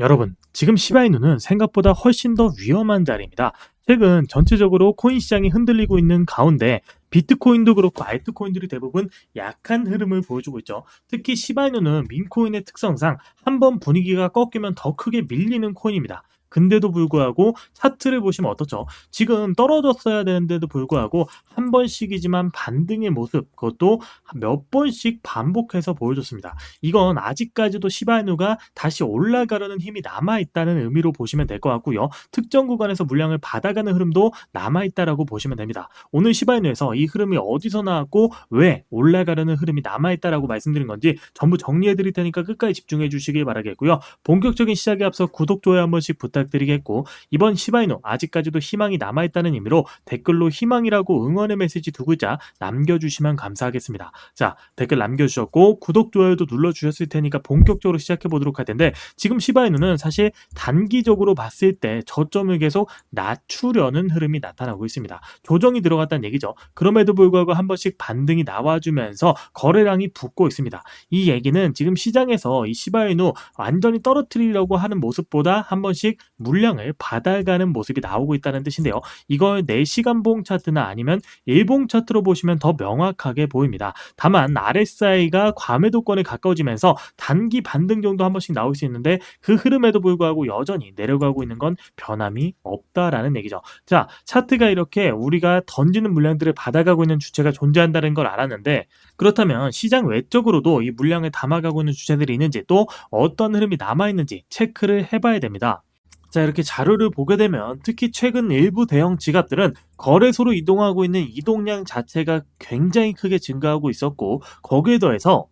여러분, 지금 시바이누는 생각보다 훨씬 더 위험한 자리입니다. 최근 전체적으로 코인 시장이 흔들리고 있는 가운데 비트코인도 그렇고 알트코인들이 대부분 약한 흐름을 보여주고 있죠. 특히 시바이누는 민코인의 특성상 한번 분위기가 꺾이면 더 크게 밀리는 코인입니다. 근데도 불구하고 차트를 보시면 어떻죠? 지금 떨어졌어야 되는데도 불구하고 한 번씩이지만 반등의 모습, 그것도 몇 번씩 반복해서 보여줬습니다. 이건 아직까지도 시바이누가 다시 올라가려는 힘이 남아있다는 의미로 보시면 될 것 같고요. 특정 구간에서 물량을 받아가는 흐름도 남아있다라고 보시면 됩니다. 오늘 시바이누에서 이 흐름이 어디서 나왔고 왜 올라가려는 흐름이 남아있다라고 말씀드린 건지 전부 정리해 드릴 테니까 끝까지 집중해 주시길 바라겠고요. 본격적인 시작에 앞서 구독, 좋아요 한 번씩 부탁드리겠고, 이번 시바이누 아직까지도 희망이 남아있다는 의미로 댓글로 희망이라고 응원의 메시지 두 글자 남겨주시면 감사하겠습니다. 자, 댓글 남겨주셨고 구독, 좋아요도 눌러주셨을 테니까 본격적으로 시작해 보도록 할 텐데, 지금 시바이누는 사실 단기적으로 봤을 때 저점을 계속 낮추려는 흐름이 나타나고 있습니다. 조정이 들어갔다는 얘기죠. 그럼에도 불구하고 한 번씩 반등이 나와주면서 거래량이 붙고 있습니다. 이 얘기는 지금 시장에서 이 시바이누 완전히 떨어뜨리려고 하는 모습보다 한 번씩 물량을 받아가는 모습이 나오고 있다는 뜻인데요. 이걸 4시간봉 차트나 아니면 일봉 차트로 보시면 더 명확하게 보입니다. 다만 RSI가 과매도권에 가까워지면서 단기 반등 정도 한 번씩 나올 수 있는데, 그 흐름에도 불구하고 여전히 내려가고 있는 건 변함이 없다라는 얘기죠. 자, 차트가 이렇게 우리가 던지는 물량들을 받아가고 있는 주체가 존재한다는 걸 알았는데, 그렇다면 시장 외적으로도 이 물량을 담아가고 있는 주체들이 있는지, 또 어떤 흐름이 남아있는지 체크를 해봐야 됩니다. 자, 이렇게 자료를 보게 되면 특히 최근 일부 대형 지갑들은 거래소로 이동하고 있는 이동량 자체가 굉장히 크게 증가하고 있었고, 거기에 더해서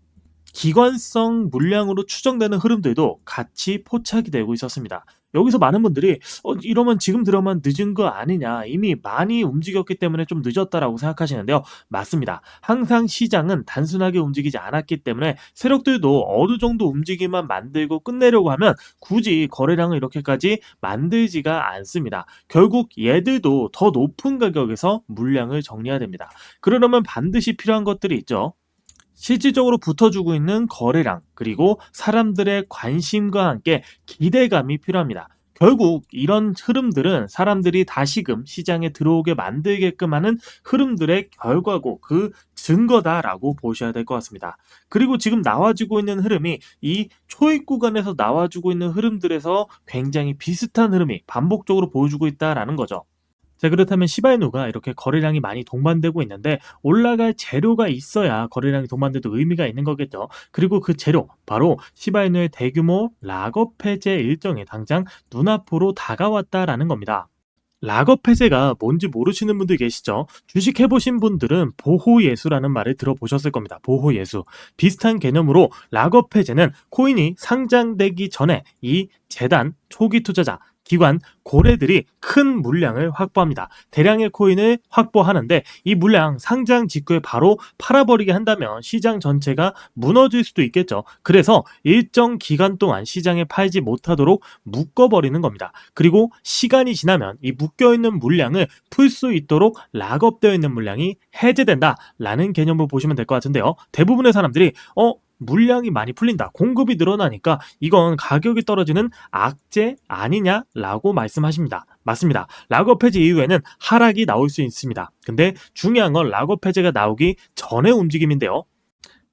기관성 물량으로 추정되는 흐름들도 같이 포착이 되고 있었습니다. 여기서 많은 분들이 이러면 지금 들어만 늦은 거 아니냐, 이미 많이 움직였기 때문에 좀 늦었다라고 생각하시는데요. 맞습니다. 항상 시장은 단순하게 움직이지 않았기 때문에 세력들도 어느 정도 움직임만 만들고 끝내려고 하면 굳이 거래량을 이렇게까지 만들지가 않습니다. 결국 얘들도 더 높은 가격에서 물량을 정리해야 됩니다. 그러려면 반드시 필요한 것들이 있죠. 실질적으로 붙어주고 있는 거래량, 그리고 사람들의 관심과 함께 기대감이 필요합니다. 결국 이런 흐름들은 사람들이 다시금 시장에 들어오게 만들게끔 하는 흐름들의 결과고 그 증거다라고 보셔야 될 것 같습니다. 그리고 지금 나와주고 있는 흐름이 이 초입 구간에서 나와주고 있는 흐름들에서 굉장히 비슷한 흐름이 반복적으로 보여주고 있다라는 거죠. 자, 그렇다면 시바이누가 이렇게 거래량이 많이 동반되고 있는데, 올라갈 재료가 있어야 거래량이 동반돼도 의미가 있는 거겠죠. 그리고 그 재료, 바로 시바이누의 대규모 락업 해제 일정이 당장 눈앞으로 다가왔다라는 겁니다. 락업 해제가 뭔지 모르시는 분들 계시죠? 주식 해보신 분들은 보호예수라는 말을 들어보셨을 겁니다. 보호예수. 비슷한 개념으로 락업 해제는 코인이 상장되기 전에 이 재단, 초기 투자자, 기관, 고래들이 큰 물량을 확보합니다. 대량의 코인을 확보하는데, 이 물량 상장 직후에 바로 팔아버리게 한다면 시장 전체가 무너질 수도 있겠죠. 그래서 일정 기간 동안 시장에 팔지 못하도록 묶어버리는 겁니다. 그리고 시간이 지나면 이 묶여있는 물량을 풀 수 있도록 락업되어 있는 물량이 해제된다라는 개념으로 보시면 될 것 같은데요. 대부분의 사람들이 물량이 많이 풀린다, 공급이 늘어나니까 이건 가격이 떨어지는 악재 아니냐라고 말씀하십니다. 맞습니다. 락업 해제 이후에는 하락이 나올 수 있습니다. 근데 중요한 건 락업 해제가 나오기 전의 움직임인데요.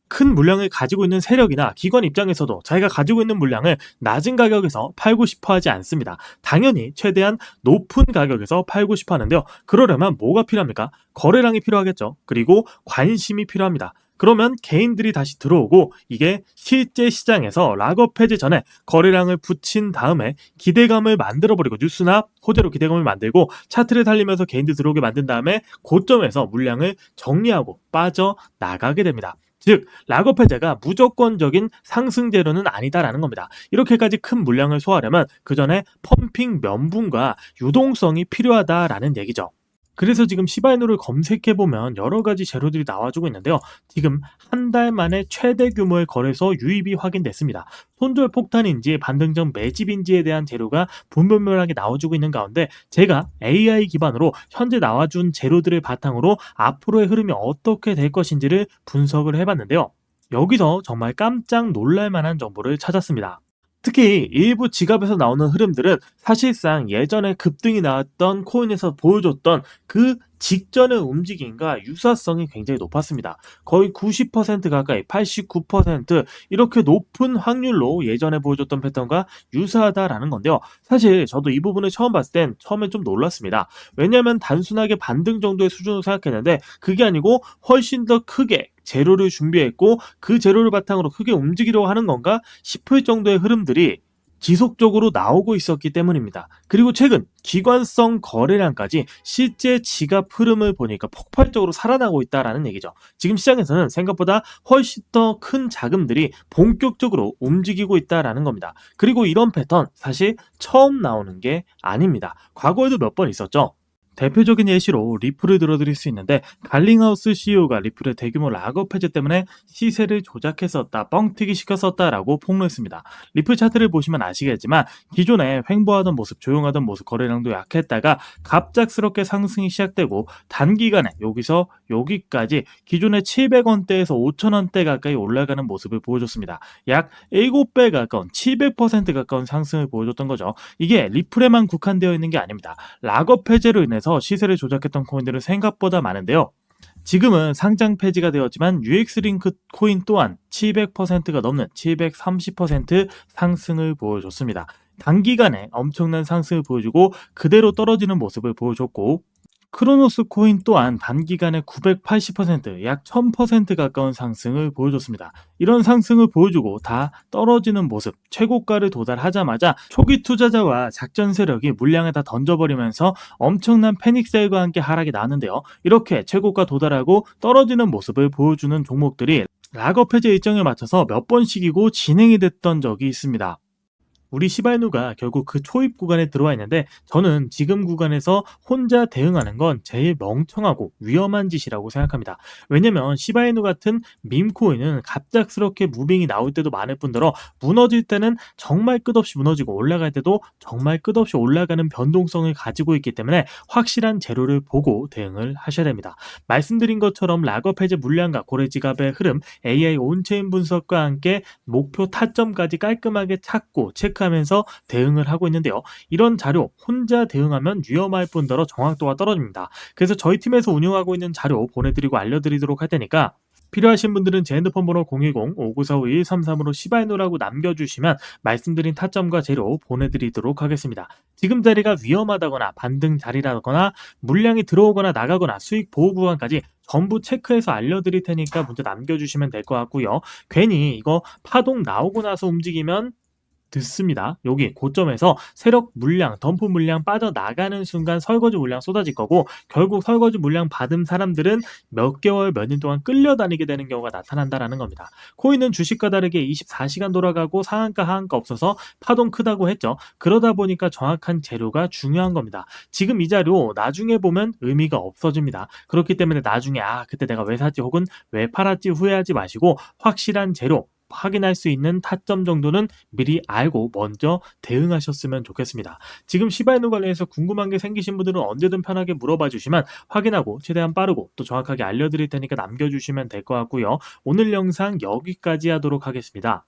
큰 물량을 가지고 있는 세력이나 기관 입장에서도 자기가 가지고 있는 물량을 낮은 가격에서 팔고 싶어 하지 않습니다. 당연히 최대한 높은 가격에서 팔고 싶어 하는데요. 그러려면 뭐가 필요합니까? 거래량이 필요하겠죠. 그리고 관심이 필요합니다. 그러면 개인들이 다시 들어오고, 이게 실제 시장에서 락업 해제 전에 거래량을 붙인 다음에 기대감을 만들어버리고, 뉴스나 호재로 기대감을 만들고 차트를 달리면서 개인들 들어오게 만든 다음에 고점에서 물량을 정리하고 빠져나가게 됩니다. 즉, 락업 해제가 무조건적인 상승 재료는 아니다라는 겁니다. 이렇게까지 큰 물량을 소화하려면 그 전에 펌핑 면분과 유동성이 필요하다라는 얘기죠. 그래서 지금 시바이누를 검색해보면 여러 가지 재료들이 나와주고 있는데요. 지금 한 달 만에 최대 규모의 거래소 유입이 확인됐습니다. 손절 폭탄인지 반등적 매집인지에 대한 재료가 분별하게 나와주고 있는 가운데, 제가 AI 기반으로 현재 나와준 재료들을 바탕으로 앞으로의 흐름이 어떻게 될 것인지를 분석을 해봤는데요. 여기서 정말 깜짝 놀랄 만한 정보를 찾았습니다. 특히 일부 지갑에서 나오는 흐름들은 사실상 예전에 급등이 나왔던 코인에서 보여줬던 그 직전의 움직임과 유사성이 굉장히 높았습니다. 거의 90% 가까이 89% 이렇게 높은 확률로 예전에 보여줬던 패턴과 유사하다라는 건데요. 사실 저도 이 부분을 처음 봤을 땐 처음에 좀 놀랐습니다. 왜냐하면 단순하게 반등 정도의 수준으로 생각했는데 그게 아니고 훨씬 더 크게 재료를 준비했고 그 재료를 바탕으로 크게 움직이려고 하는 건가 싶을 정도의 흐름들이 지속적으로 나오고 있었기 때문입니다. 그리고 최근 기관성 거래량까지 실제 지갑 흐름을 보니까 폭발적으로 살아나고 있다라는 얘기죠. 지금 시장에서는 생각보다 훨씬 더 큰 자금들이 본격적으로 움직이고 있다라는 겁니다. 그리고 이런 패턴 사실 처음 나오는 게 아닙니다. 과거에도 몇 번 있었죠. 대표적인 예시로 리플을 들어드릴 수 있는데 갈링하우스 CEO가 리플의 대규모 락업 해제 때문에 시세를 조작했었다, 뻥튀기 시켰었다라고 폭로했습니다. 리플 차트를 보시면 아시겠지만 기존에 횡보하던 모습, 조용하던 모습, 거래량도 약했다가 갑작스럽게 상승이 시작되고 단기간에 여기서 여기까지 기존의 700원대에서 5,000원대 가까이 올라가는 모습을 보여줬습니다. 약 7배 가까운 700% 가까운 상승을 보여줬던 거죠. 이게 리플에만 국한되어 있는 게 아닙니다. 락업 해제로 인해서 시세를 조작했던 코인들은 생각보다 많은데요. 지금은 상장 폐지가 되었지만 UX링크 코인 또한 700%가 넘는 730% 상승을 보여줬습니다. 단기간에 엄청난 상승을 보여주고 그대로 떨어지는 모습을 보여줬고 크로노스 코인 또한 단기간에 980%, 약 1000% 가까운 상승을 보여줬습니다. 이런 상승을 보여주고 다 떨어지는 모습, 최고가를 도달하자마자 초기 투자자와 작전 세력이 물량을 다 던져버리면서 엄청난 패닉셀과 함께 하락이 나는데요. 이렇게 최고가 도달하고 떨어지는 모습을 보여주는 종목들이 락업 해제 일정에 맞춰서 몇 번씩이고 진행이 됐던 적이 있습니다. 우리 시바이누가 결국 그 초입 구간에 들어와 있는데 저는 지금 구간에서 혼자 대응하는 건 제일 멍청하고 위험한 짓이라고 생각합니다. 왜냐면 시바이누 같은 밈코인은 갑작스럽게 무빙이 나올 때도 많을 뿐더러 무너질 때는 정말 끝없이 무너지고 올라갈 때도 정말 끝없이 올라가는 변동성을 가지고 있기 때문에 확실한 재료를 보고 대응을 하셔야 됩니다. 말씀드린 것처럼 락업 해제 물량과 고래 지갑의 흐름, AI 온체인 분석과 함께 목표 타점까지 깔끔하게 찾고 체크하면서 대응을 하고 있는데요. 이런 자료 혼자 대응하면 위험할 뿐더러 정확도가 떨어집니다. 그래서 저희 팀에서 운영하고 있는 자료 보내드리고 알려드리도록 할 테니까 필요하신 분들은 제 핸드폰 번호 010-5945-2133으로 시바이노라고 남겨주시면 말씀드린 타점과 재료 보내드리도록 하겠습니다. 지금 자리가 위험하다거나 반등 자리라거나 물량이 들어오거나 나가거나 수익 보호 구간까지 전부 체크해서 알려드릴 테니까 문자 남겨주시면 될 것 같고요. 괜히 이거 파동 나오고 나서 움직이면 듣습니다. 여기 고점에서 세력 물량, 덤프 물량 빠져나가는 순간 설거지 물량 쏟아질 거고 결국 설거지 물량 받은 사람들은 몇 개월, 몇 년 동안 끌려다니게 되는 경우가 나타난다라는 겁니다. 코인은 주식과 다르게 24시간 돌아가고 상한가, 하한가 없어서 파동 크다고 했죠. 그러다 보니까 정확한 재료가 중요한 겁니다. 지금 이 자료 나중에 보면 의미가 없어집니다. 그렇기 때문에 나중에 그때 내가 왜 샀지 혹은 왜 팔았지 후회하지 마시고 확실한 재료, 확인할 수 있는 타점 정도는 미리 알고 먼저 대응하셨으면 좋겠습니다. 지금 시바이누 관련해서 궁금한 게 생기신 분들은 언제든 편하게 물어봐 주시면 확인하고 최대한 빠르고 또 정확하게 알려드릴 테니까 남겨주시면 될 것 같고요. 오늘 영상 여기까지 하도록 하겠습니다.